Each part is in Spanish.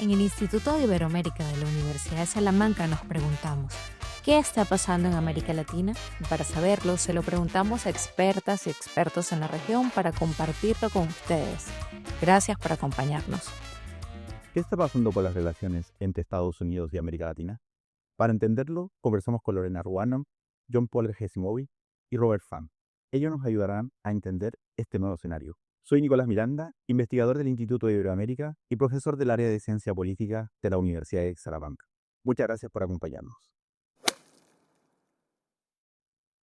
En el Instituto de Iberoamérica de la Universidad de Salamanca nos preguntamos, ¿qué está pasando en América Latina? Y para saberlo, se lo preguntamos a expertas y expertos en la región para compartirlo con ustedes. Gracias por acompañarnos. ¿Qué está pasando con las relaciones entre Estados Unidos y América Latina? Para entenderlo, conversamos con Lorena Ruano, John Paul Gesimovi y Robert Pham. Ellos nos ayudarán a entender este nuevo escenario. Soy Nicolás Miranda, investigador del Instituto de Iberoamérica y profesor del área de Ciencia Política de la Universidad de Salamanca. Muchas gracias por acompañarnos.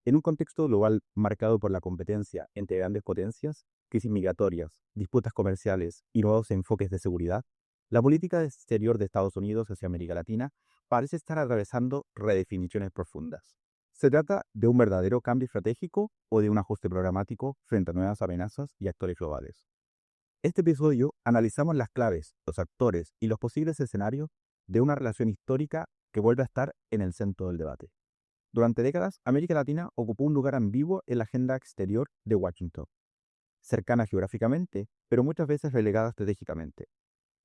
En un contexto global marcado por la competencia entre grandes potencias, crisis migratorias, disputas comerciales y nuevos enfoques de seguridad, la política exterior de Estados Unidos hacia América Latina parece estar atravesando redefiniciones profundas. ¿Se trata de un verdadero cambio estratégico o de un ajuste programático frente a nuevas amenazas y actores globales? Este episodio analizamos las claves, los actores y los posibles escenarios de una relación histórica que vuelve a estar en el centro del debate. Durante décadas, América Latina ocupó un lugar ambiguo en la agenda exterior de Washington, cercana geográficamente, pero muchas veces relegada estratégicamente.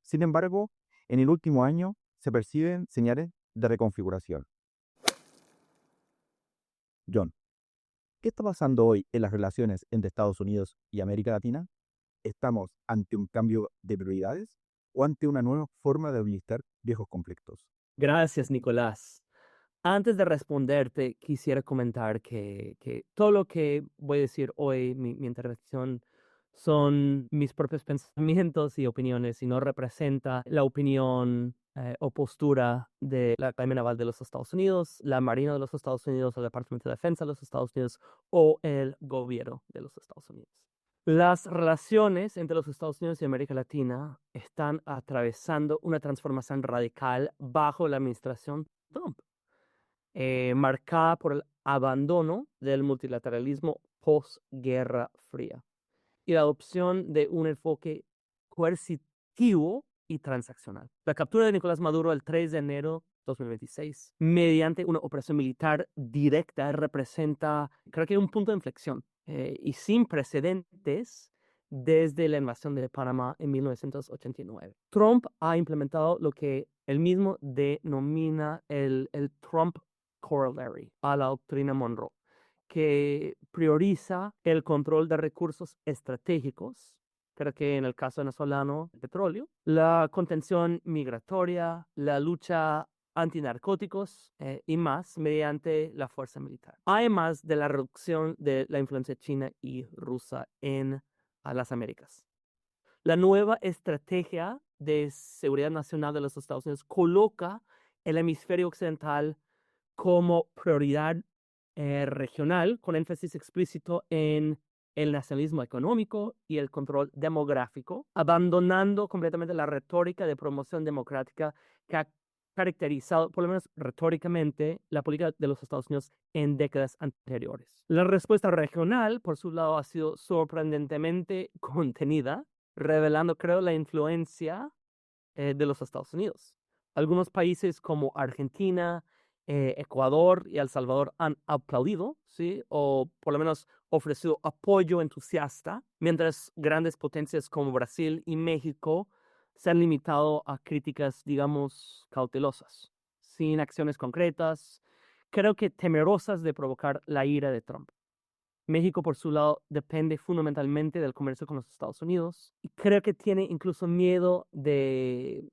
Sin embargo, en el último año se perciben señales de reconfiguración. John, ¿qué está pasando hoy en las relaciones entre Estados Unidos y América Latina? ¿Estamos ante un cambio de prioridades o ante una nueva forma de administrar viejos conflictos? Gracias, Nicolás. Antes de responderte, quisiera comentar que todo lo que voy a decir hoy, mi intervención, son mis propios pensamientos y opiniones y no representa la opinión o postura de la Academia Naval de los Estados Unidos, la Marina de los Estados Unidos, el Departamento de Defensa de los Estados Unidos o el gobierno de los Estados Unidos. Las relaciones entre los Estados Unidos y América Latina están atravesando una transformación radical bajo la administración Trump, marcada por el abandono del multilateralismo post-Guerra Fría y la adopción de un enfoque coercitivo y transaccional. La captura de Nicolás Maduro el 3 de enero de 2026 mediante una operación militar directa representa, creo que un punto de inflexión y sin precedentes desde la invasión de Panamá en 1989. Trump ha implementado lo que él mismo denomina el Trump Corollary a la doctrina Monroe, que prioriza el control de recursos estratégicos, creo que en el caso venezolano, el petróleo, la contención migratoria, la lucha antinarcóticos y más mediante la fuerza militar. Además de la reducción de la influencia china y rusa en las Américas. La nueva estrategia de seguridad nacional de los Estados Unidos coloca el hemisferio occidental como prioridad regional, con énfasis explícito en el nacionalismo económico y el control demográfico, abandonando completamente la retórica de promoción democrática que ha caracterizado, por lo menos retóricamente, la política de los Estados Unidos en décadas anteriores. La respuesta regional, por su lado, ha sido sorprendentemente contenida, revelando, creo, la influencia de los Estados Unidos. Algunos países como Argentina, Ecuador y El Salvador han aplaudido, ¿sí? O por lo menos ofrecido apoyo entusiasta, mientras grandes potencias como Brasil y México se han limitado a críticas, digamos, cautelosas, sin acciones concretas, creo que temerosas de provocar la ira de Trump. México, por su lado, depende fundamentalmente del comercio con los Estados Unidos y creo que tiene incluso miedo de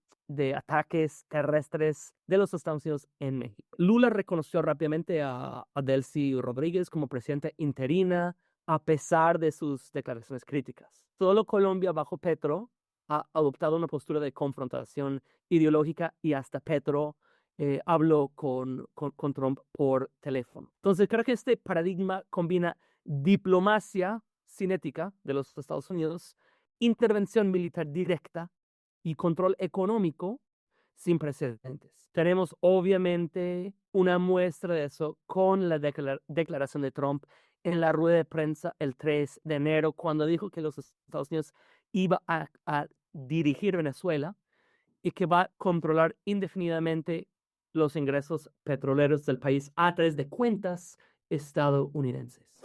ataques terrestres de los Estados Unidos en México. Lula reconoció rápidamente a Delcy Rodríguez como presidenta interina a pesar de sus declaraciones críticas. Solo Colombia, bajo Petro, ha adoptado una postura de confrontación ideológica y hasta Petro habló con Trump por teléfono. Entonces, creo que este paradigma combina diplomacia cinética de los Estados Unidos, intervención militar directa y control económico sin precedentes. Tenemos obviamente una muestra de eso con la declaración de Trump en la rueda de prensa el 3 de enero, cuando dijo que los Estados Unidos iba a dirigir Venezuela y que va a controlar indefinidamente los ingresos petroleros del país a través de cuentas estadounidenses.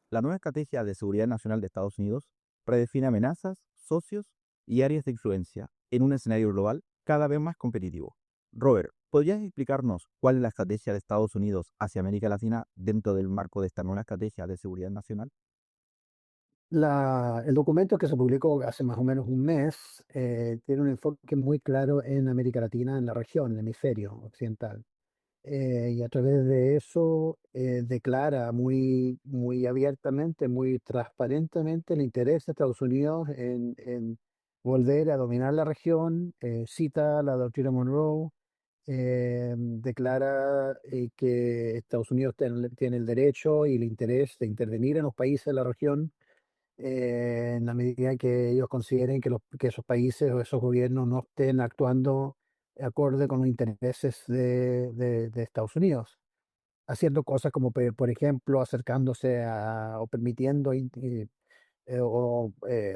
La nueva estrategia de seguridad nacional de Estados Unidos predefine amenazas, socios y áreas de influencia en un escenario global cada vez más competitivo. Robert, ¿podrías explicarnos cuál es la estrategia de Estados Unidos hacia América Latina dentro del marco de esta nueva estrategia de seguridad nacional? El documento que se publicó hace más o menos un mes tiene un enfoque muy claro en América Latina, en la región, en el hemisferio occidental. Y a través de eso declara muy abiertamente, muy transparentemente el interés de Estados Unidos en volver a dominar la región, cita la doctrina Monroe, declara que Estados Unidos tiene el derecho y el interés de intervenir en los países de la región en la medida que ellos consideren que esos países o esos gobiernos no estén actuando acorde con los intereses de Estados Unidos, haciendo cosas como, por ejemplo, acercándose o permitiendo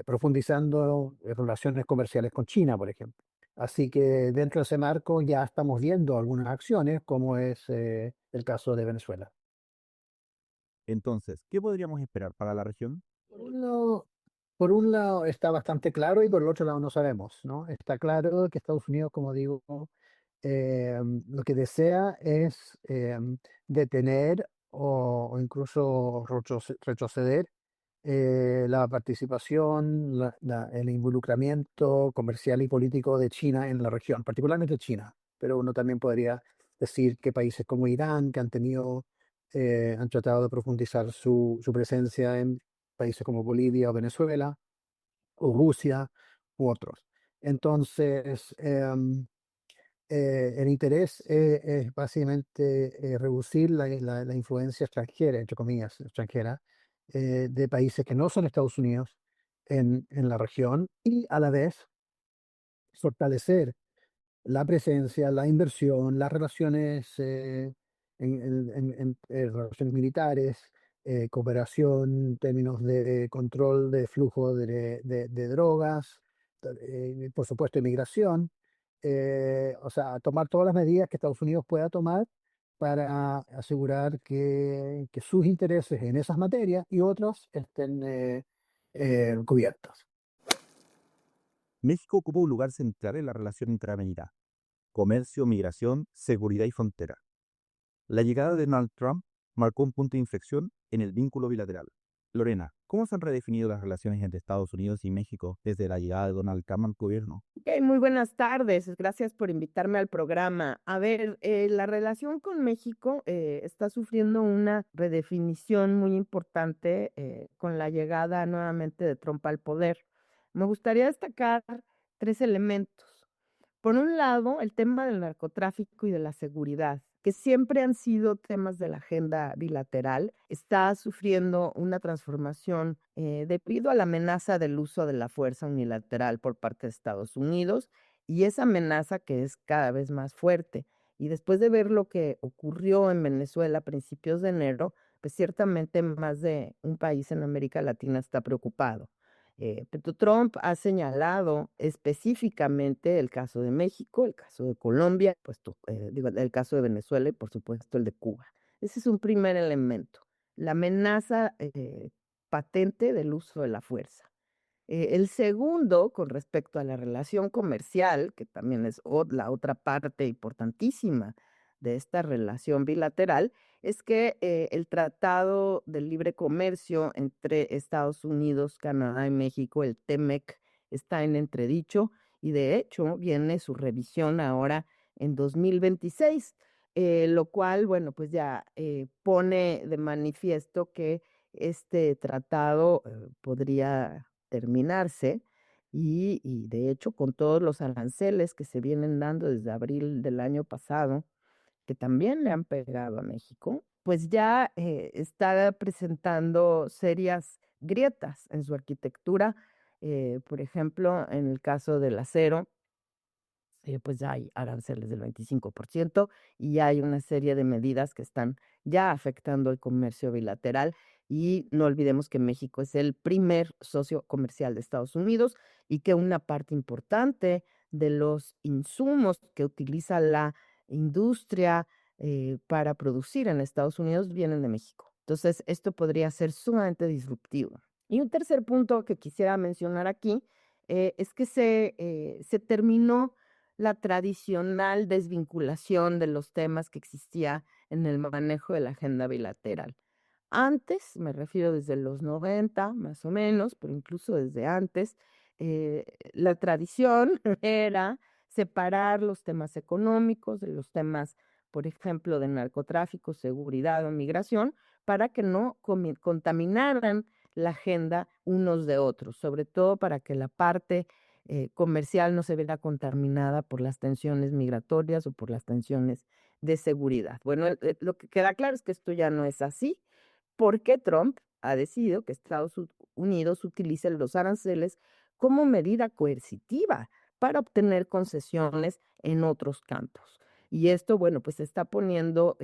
profundizando relaciones comerciales con China, por ejemplo. Así que dentro de ese marco ya estamos viendo algunas acciones, como es el caso de Venezuela. Entonces, ¿qué podríamos esperar para la región? Por un lado, por un lado está bastante claro y por el otro lado no sabemos, ¿no? Está claro que Estados Unidos, como digo, lo que desea es detener o incluso retroceder la participación, el involucramiento comercial y político de China en la región, particularmente China, pero uno también podría decir que países como Irán, que han tratado de profundizar su presencia en países como Bolivia o Venezuela, o Rusia u otros. Entonces, el interés es básicamente reducir la influencia extranjera, entre comillas, extranjera, de países que no son Estados Unidos en la región y a la vez fortalecer la presencia, la inversión, las relaciones, relaciones militares, cooperación en términos de control de flujo de drogas, por supuesto, inmigración. O sea, tomar todas las medidas que Estados Unidos pueda tomar para asegurar que sus intereses en esas materias y otros estén cubiertos. México ocupa un lugar central en la relación interamericana: comercio, migración, seguridad y frontera. La llegada de Donald Trump marcó un punto de inflexión en el vínculo bilateral. Lorena, ¿cómo se han redefinido las relaciones entre Estados Unidos y México desde la llegada de Donald Trump al gobierno? Ok, muy buenas tardes. Gracias por invitarme al programa. A ver, la relación con México está sufriendo una redefinición muy importante con la llegada nuevamente de Trump al poder. Me gustaría destacar tres elementos. Por un lado, el tema del narcotráfico y de la seguridad, que siempre han sido temas de la agenda bilateral, está sufriendo una transformación debido a la amenaza del uso de la fuerza unilateral por parte de Estados Unidos y esa amenaza que es cada vez más fuerte. Y después de ver lo que ocurrió en Venezuela a principios de enero, pues ciertamente más de un país en América Latina está preocupado. Pero Trump ha señalado específicamente el caso de México, el caso de Colombia, el caso de Venezuela y por supuesto el de Cuba. Ese es un primer elemento, la amenaza patente del uso de la fuerza. El segundo, con respecto a la relación comercial, que también es la otra parte importantísima de esta relación bilateral, es que el Tratado de Libre Comercio entre Estados Unidos, Canadá y México, el TEMEC, está en entredicho y de hecho viene su revisión ahora en 2026, lo cual, bueno, pues ya pone de manifiesto que este tratado podría terminarse y de hecho con todos los aranceles que se vienen dando desde abril del año pasado, que también le han pegado a México, pues ya está presentando serias grietas en su arquitectura. Por ejemplo, en el caso del acero, pues ya hay aranceles del 25% y hay una serie de medidas que están ya afectando el comercio bilateral. Y no olvidemos que México es el primer socio comercial de Estados Unidos y que una parte importante de los insumos que utiliza la industria para producir en Estados Unidos vienen de México. Entonces, esto podría ser sumamente disruptivo. Y un tercer punto que quisiera mencionar aquí es que se terminó la tradicional desvinculación de los temas que existía en el manejo de la agenda bilateral. Antes, me refiero desde los 90 más o menos, pero incluso desde antes, la tradición era separar los temas económicos de los temas, por ejemplo, de narcotráfico, seguridad o migración, para que no contaminaran la agenda unos de otros, sobre todo para que la parte comercial no se viera contaminada por las tensiones migratorias o por las tensiones de seguridad. Bueno, lo que queda claro es que esto ya no es así, porque Trump ha decidido que Estados Unidos utilice los aranceles como medida coercitiva para obtener concesiones en otros campos. Y esto, bueno, pues está poniendo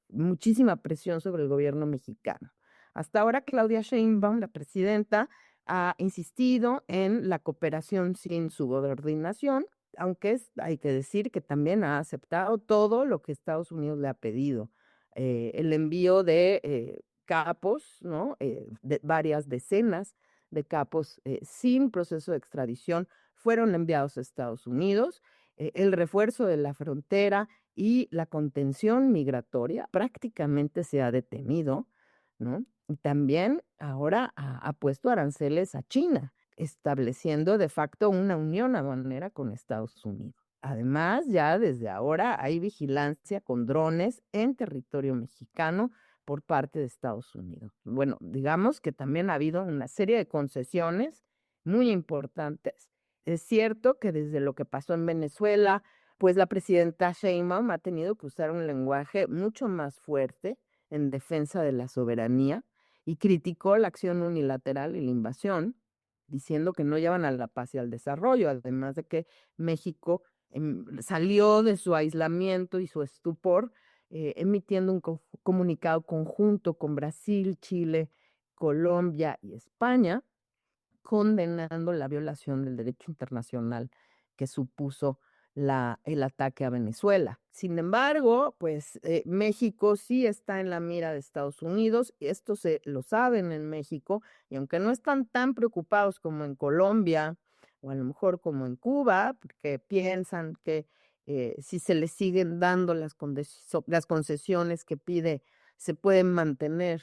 muchísima presión sobre el gobierno mexicano. Hasta ahora, Claudia Sheinbaum, la presidenta, ha insistido en la cooperación sin subordinación, aunque hay que decir que también ha aceptado todo lo que Estados Unidos le ha pedido. El envío de capos, ¿no? De varias decenas de capos sin proceso de extradición fueron enviados a Estados Unidos. El refuerzo de la frontera y la contención migratoria prácticamente se ha detenido, ¿no? Y también ahora ha puesto aranceles a China, estableciendo de facto una unión aduanera con Estados Unidos. Además, ya desde ahora hay vigilancia con drones en territorio mexicano por parte de Estados Unidos. Bueno, digamos que también ha habido una serie de concesiones muy importantes. Es cierto que desde lo que pasó en Venezuela, pues la presidenta Sheinbaum ha tenido que usar un lenguaje mucho más fuerte en defensa de la soberanía y criticó la acción unilateral y la invasión, diciendo que no llevan a la paz y al desarrollo, además de que México salió de su aislamiento y su estupor emitiendo un comunicado conjunto con Brasil, Chile, Colombia y España, condenando la violación del derecho internacional que supuso el ataque a Venezuela. Sin embargo, pues México sí está en la mira de Estados Unidos, y esto lo saben en México, y aunque no están tan preocupados como en Colombia o a lo mejor como en Cuba, porque piensan que si se les siguen dando las concesiones que pide, se pueden mantener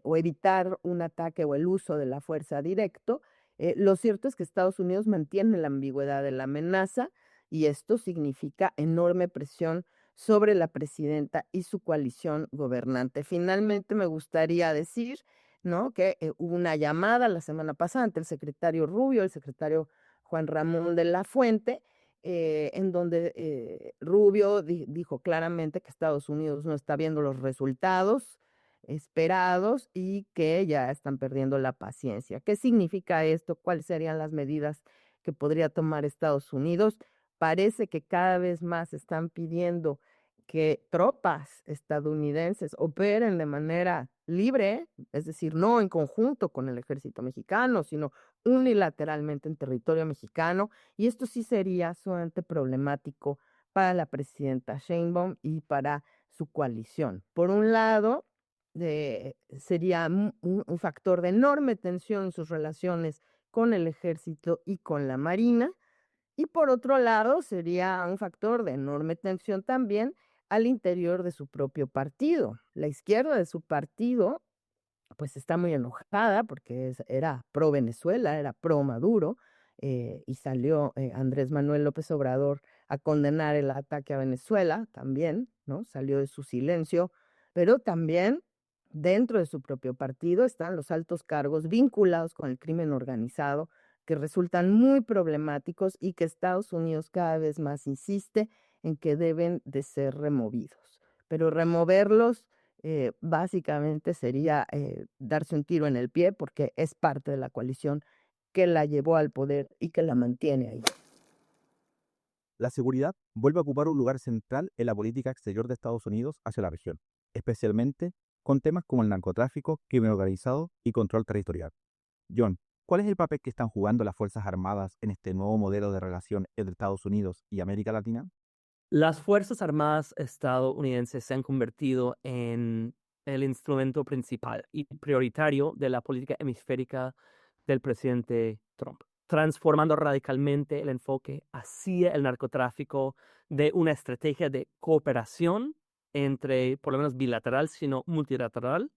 o evitar un ataque o el uso de la fuerza directo. Lo cierto es que Estados Unidos mantiene la ambigüedad de la amenaza y esto significa enorme presión sobre la presidenta y su coalición gobernante. Finalmente, me gustaría decir, ¿no?, que hubo una llamada la semana pasada ante el secretario Rubio, el secretario Juan Ramón de la Fuente, en donde Rubio dijo claramente que Estados Unidos no está viendo los resultados esperados y que ya están perdiendo la paciencia. ¿Qué significa esto? ¿Cuáles serían las medidas que podría tomar Estados Unidos? Parece que cada vez más están pidiendo que tropas estadounidenses operen de manera libre, es decir, no en conjunto con el ejército mexicano, sino unilateralmente en territorio mexicano, y esto sí sería sumamente problemático para la presidenta Sheinbaum y para su coalición. Por un lado, sería un factor de enorme tensión en sus relaciones con el ejército y con la marina, y por otro lado sería un factor de enorme tensión también al interior de su propio partido. La izquierda de su partido pues está muy enojada porque era pro Venezuela, era pro Maduro, y salió Andrés Manuel López Obrador a condenar el ataque a Venezuela también, ¿no? Salió de su silencio, pero también dentro de su propio partido están los altos cargos vinculados con el crimen organizado que resultan muy problemáticos y que Estados Unidos cada vez más insiste en que deben de ser removidos. Pero removerlos básicamente sería darse un tiro en el pie porque es parte de la coalición que la llevó al poder y que la mantiene ahí. La seguridad vuelve a ocupar un lugar central en la política exterior de Estados Unidos hacia la región, especialmente con temas como el narcotráfico, crimen organizado y control territorial. John, ¿cuál es el papel que están jugando las Fuerzas Armadas en este nuevo modelo de relación entre Estados Unidos y América Latina? Las Fuerzas Armadas estadounidenses se han convertido en el instrumento principal y prioritario de la política hemisférica del presidente Trump. transformando radicalmente el enfoque hacia el narcotráfico de una estrategia de cooperación entre, por lo menos bilateral, sino multilateral,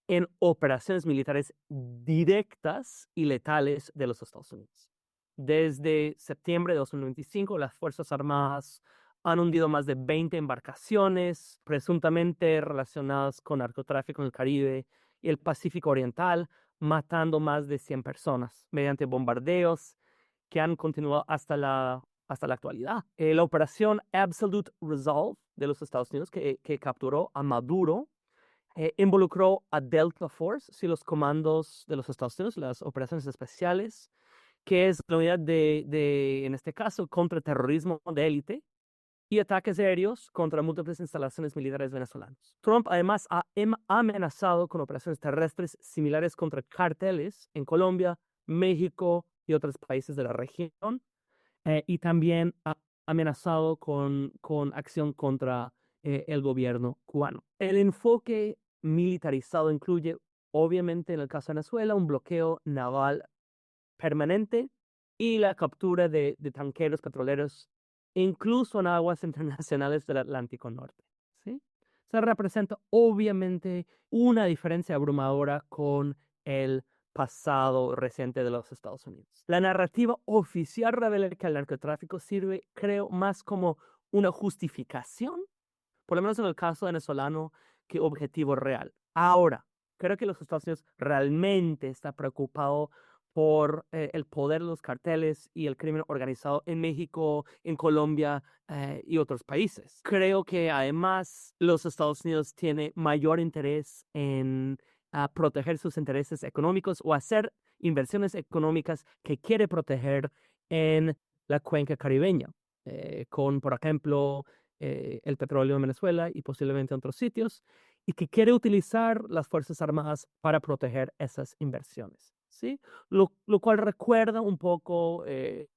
en operaciones militares directas y letales de los Estados Unidos. Desde septiembre de 2025, las Fuerzas Armadas han hundido más de 20 embarcaciones presuntamente relacionadas con narcotráfico en el Caribe y el Pacífico Oriental, matando más de 100 personas mediante bombardeos que han continuado hasta la actualidad. La operación Absolute Resolve de los Estados Unidos, que capturó a Maduro, involucró a Delta Force, sí, los comandos de los Estados Unidos, las operaciones especiales, que es la unidad en este caso, contraterrorismo de élite, y ataques aéreos contra múltiples instalaciones militares venezolanas. Trump además ha amenazado con operaciones terrestres similares contra cárteles en Colombia, México y otros países de la región, y también ha amenazado con acción contra el gobierno cubano. El enfoque militarizado incluye, obviamente, en el caso de Venezuela, un bloqueo naval permanente y la captura de tanqueros petroleros, incluso en aguas internacionales del Atlántico Norte. ¿Sí? Se representa, obviamente, una diferencia abrumadora con el pasado reciente de los Estados Unidos. La narrativa oficial revela que el narcotráfico sirve, creo, más como una justificación, por lo menos en el caso venezolano, que objetivo real. Ahora, creo que los Estados Unidos realmente está preocupado por el poder de los carteles y el crimen organizado en México, en Colombia y otros países. Creo que además los Estados Unidos tienen mayor interés en proteger sus intereses económicos o hacer inversiones económicas que quiere proteger en la cuenca caribeña, con, por ejemplo, el petróleo en Venezuela y posiblemente en otros sitios, y que quiere utilizar las Fuerzas Armadas para proteger esas inversiones, ¿sí? Lo cual recuerda un poco el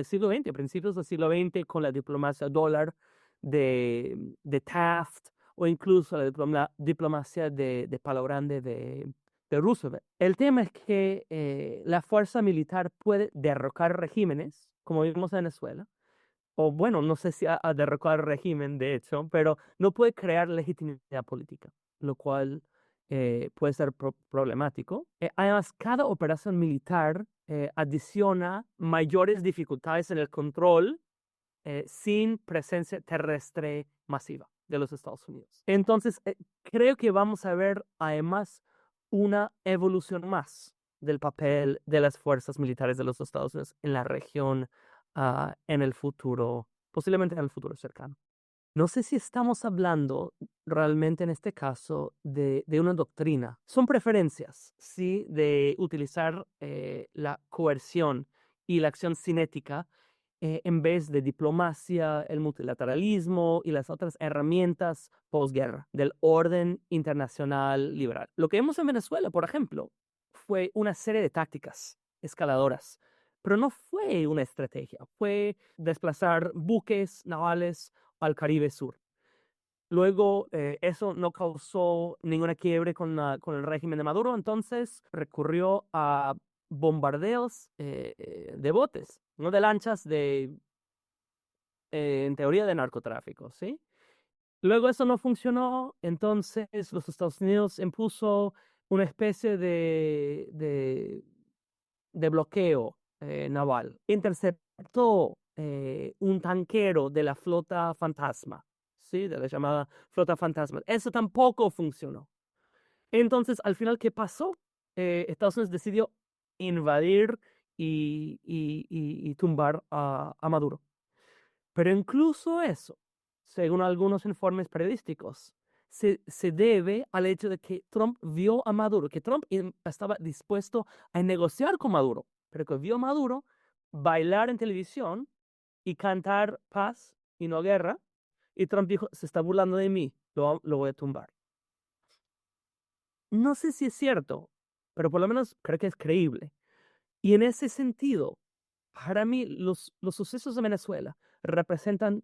siglo XX, principios del siglo XX, con la diplomacia dólar de Taft, o incluso la diplomacia de Palo Grande de Roosevelt. El tema es que la fuerza militar puede derrocar regímenes, como vimos en Venezuela, o bueno, no sé si a derrocar el régimen, de hecho, pero no puede crear legitimidad política, lo cual puede ser problemático. Además, cada operación militar adiciona mayores dificultades en el control sin presencia terrestre masiva de los Estados Unidos. Entonces, creo que vamos a ver además una evolución más del papel de las fuerzas militares de los Estados Unidos en la región en el futuro, posiblemente en el futuro cercano. No sé si estamos hablando realmente en este caso de una doctrina. Son preferencias, sí, de utilizar la coerción y la acción cinética en vez de diplomacia, el multilateralismo y las otras herramientas posguerra del orden internacional liberal. Lo que vemos en Venezuela, por ejemplo, fue una serie de tácticas escaladoras, pero no fue una estrategia, fue desplazar buques navales al Caribe Sur. Luego, eso no causó ninguna quiebre con el régimen de Maduro, entonces recurrió a bombardeos de botes, no de lanchas, en teoría de narcotráfico, ¿sí? Luego eso no funcionó, entonces los Estados Unidos impuso una especie de bloqueo naval. Interceptó un tanquero de la flota fantasma, ¿sí? De la llamada flota fantasma. Eso tampoco funcionó. Entonces, al final, ¿qué pasó? Estados Unidos decidió invadir y tumbar a Maduro. Pero incluso eso, según algunos informes periodísticos, se debe al hecho de que Trump vio a Maduro, que Trump estaba dispuesto a negociar con Maduro, pero que vio a Maduro bailar en televisión y cantar paz y no guerra, y Trump dijo, se está burlando de mí, lo voy a tumbar. No sé si es cierto, pero por lo menos creo que es creíble. Y en ese sentido, para mí, los sucesos de Venezuela representan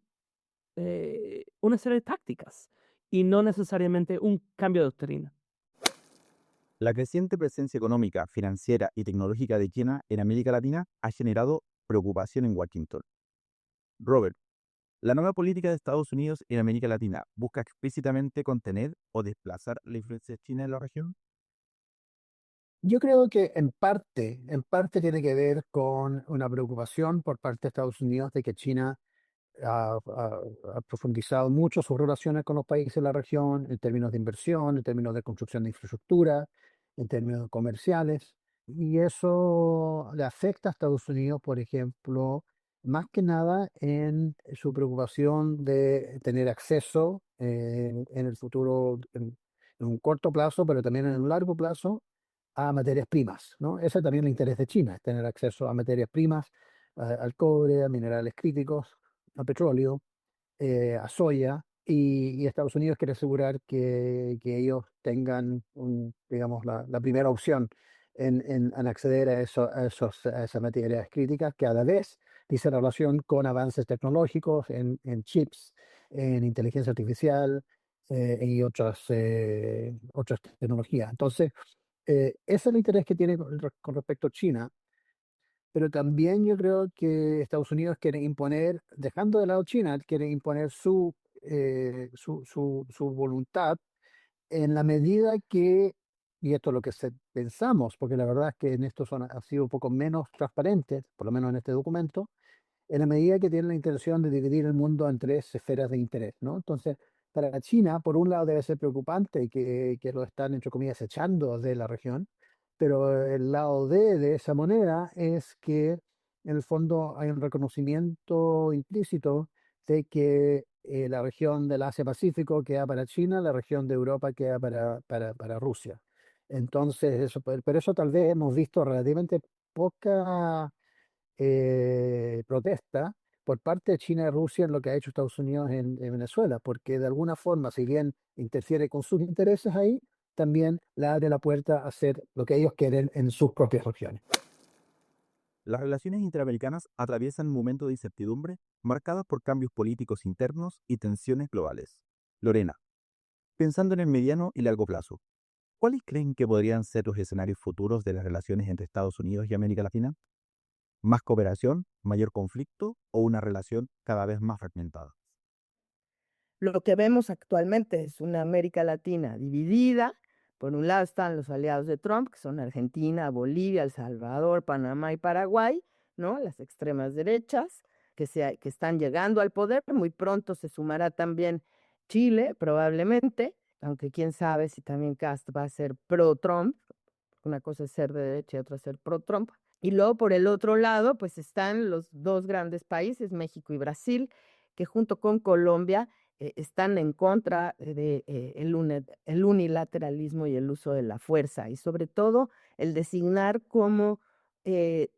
una serie de tácticas y no necesariamente un cambio de doctrina. La creciente presencia económica, financiera y tecnológica de China en América Latina ha generado preocupación en Washington. Robert, ¿la nueva política de Estados Unidos en América Latina busca explícitamente contener o desplazar la influencia china en la región? Yo creo que en parte tiene que ver con una preocupación por parte de Estados Unidos de que China ha profundizado mucho sus relaciones con los países de la región en términos de inversión, en términos de construcción de infraestructura, en términos comerciales. Y eso le afecta a Estados Unidos, por ejemplo, más que nada en su preocupación de tener acceso en el futuro, en un corto plazo, pero también en un largo plazo, a materias primas, ¿no? Ese también es el interés de China, es tener acceso a materias primas, al cobre, a minerales críticos, a petróleo, a soya, y Estados Unidos quiere asegurar que ellos tengan, digamos, la primera opción en acceder a esas materias críticas que a la vez dice relación con avances tecnológicos en chips, en inteligencia artificial y otras tecnologías. Entonces, ese es el interés que tiene con respecto a China, pero también yo creo que Estados Unidos quiere imponer, dejando de lado China, quiere imponer su voluntad en la medida que, y esto es lo que pensamos, porque la verdad es que en esto ha sido un poco menos transparentes, por lo menos en este documento, en la medida que tienen la intención de dividir el mundo en tres esferas de interés, ¿no? Entonces, para China, por un lado debe ser preocupante que lo están, entre comillas, echando de la región, pero el lado de esa moneda es que en el fondo hay un reconocimiento implícito de que la región del Asia-Pacífico queda para China, la región de Europa queda para Rusia. Entonces, pero eso tal vez hemos visto relativamente poca protesta por parte de China y Rusia en lo que ha hecho Estados Unidos en Venezuela, porque de alguna forma, si bien interfiere con sus intereses ahí, también le abre la puerta a hacer lo que ellos quieren en sus propias regiones. Las relaciones interamericanas atraviesan momentos de incertidumbre marcados por cambios políticos internos y tensiones globales. Lorena, pensando en el mediano y largo plazo, ¿cuáles creen que podrían ser los escenarios futuros de las relaciones entre Estados Unidos y América Latina? ¿Más cooperación, mayor conflicto o una relación cada vez más fragmentada? Lo que vemos actualmente es una América Latina dividida. Por un lado están los aliados de Trump, que son Argentina, Bolivia, El Salvador, Panamá y Paraguay, ¿no? Las extremas derechas que están llegando al poder. Muy pronto se sumará también Chile, probablemente, aunque quién sabe si también Cast va a ser pro-Trump. Una cosa es ser de derecha y otra es ser pro-Trump. Y luego por el otro lado, pues están los dos grandes países, México y Brasil, que junto con Colombia están en contra de el unilateralismo y el uso de la fuerza, y sobre todo el designar como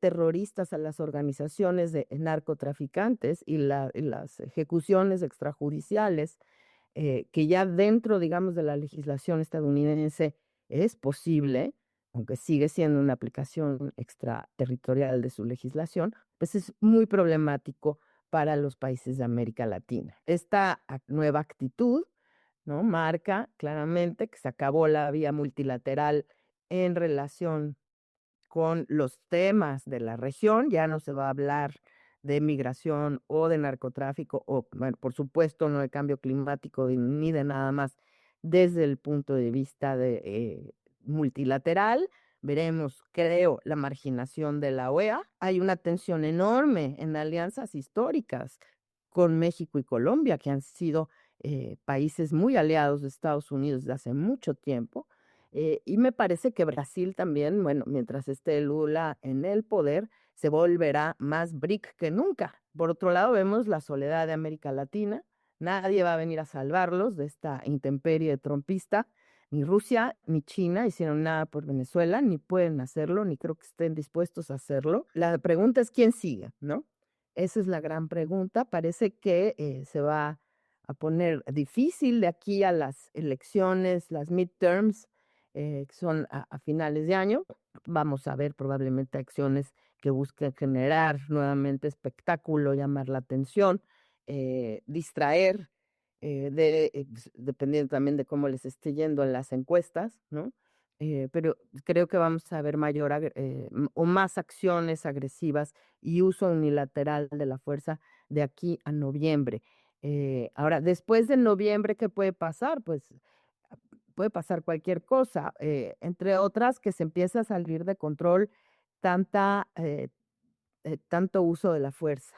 terroristas a las organizaciones de narcotraficantes y las ejecuciones extrajudiciales, que ya dentro, digamos, de la legislación estadounidense es posible, aunque sigue siendo una aplicación extraterritorial de su legislación, pues es muy problemático para los países de América Latina. Esta nueva actitud, ¿no?, marca claramente que se acabó la vía multilateral en relación con los temas de la región. Ya no se va a hablar de migración o de narcotráfico o, bueno, por supuesto, no de cambio climático ni de nada más desde el punto de vista de multilateral. Veremos, creo, la marginación de la OEA. Hay una tensión enorme en alianzas históricas con México y Colombia, que han sido países muy aliados de Estados Unidos desde hace mucho tiempo. Y me parece que Brasil también, bueno, mientras esté Lula en el poder, se volverá más BRIC que nunca. Por otro lado, vemos la soledad de América Latina. Nadie va a venir a salvarlos de esta intemperie trompista. Ni Rusia ni China hicieron nada por Venezuela, ni pueden hacerlo, ni creo que estén dispuestos a hacerlo. La pregunta es quién sigue, ¿no? Esa es la gran pregunta. Parece que se va a poner difícil de aquí a las elecciones, las midterms, que son a finales de año. Vamos a ver probablemente acciones que busquen generar nuevamente espectáculo, llamar la atención, distraer, dependiendo también de cómo les esté yendo en las encuestas, ¿no? pero creo que vamos a ver o más acciones agresivas y uso unilateral de la fuerza de aquí a noviembre. Ahora, después de noviembre, ¿qué puede pasar? Pues puede pasar cualquier cosa, entre otras que se empieza a salir de control tanta, tanto uso de la fuerza.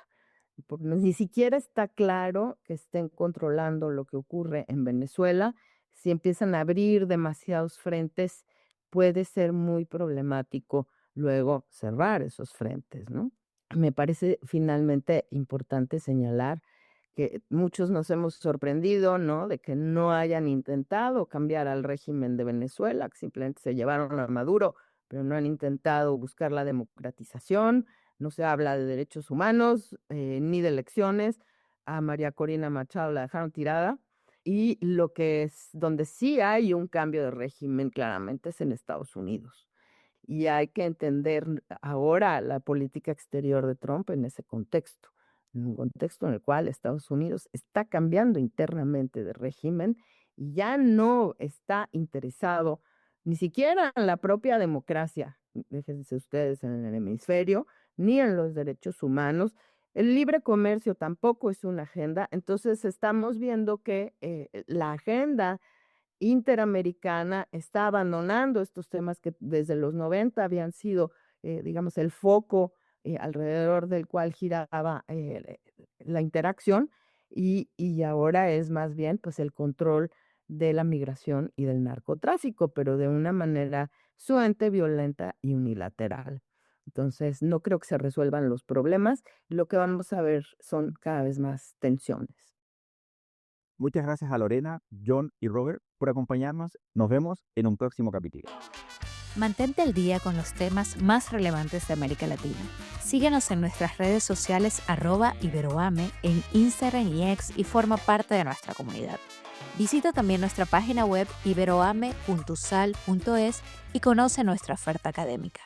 Porque ni siquiera está claro que estén controlando lo que ocurre en Venezuela. Si empiezan a abrir demasiados frentes, puede ser muy problemático luego cerrar esos frentes, ¿no? Me parece finalmente importante señalar que muchos nos hemos sorprendido, ¿no? De que no hayan intentado cambiar al régimen de Venezuela, que simplemente se llevaron a Maduro, pero no han intentado buscar la democratización. No se habla de derechos humanos, ni de elecciones. A María Corina Machado la dejaron tirada. Y lo que es donde sí hay un cambio de régimen claramente es en Estados Unidos. Y hay que entender ahora la política exterior de Trump en ese contexto, en un contexto en el cual Estados Unidos está cambiando internamente de régimen y ya no está interesado ni siquiera en la propia democracia, déjense ustedes, en el hemisferio, ni en los derechos humanos. El libre comercio tampoco es una agenda, entonces estamos viendo que la agenda interamericana está abandonando estos temas que desde los 90 habían sido, digamos, el foco alrededor del cual giraba la interacción y ahora es más bien pues el control de la migración y del narcotráfico, pero de una manera sumamente violenta y unilateral. Entonces, no creo que se resuelvan los problemas. Lo que vamos a ver son cada vez más tensiones. Muchas gracias a Lorena, John y Robert por acompañarnos. Nos vemos en un próximo capítulo. Mantente al día con los temas más relevantes de América Latina. Síguenos en nuestras redes sociales @iberoame en Instagram y X y forma parte de nuestra comunidad. Visita también nuestra página web iberoame.sal.es y conoce nuestra oferta académica.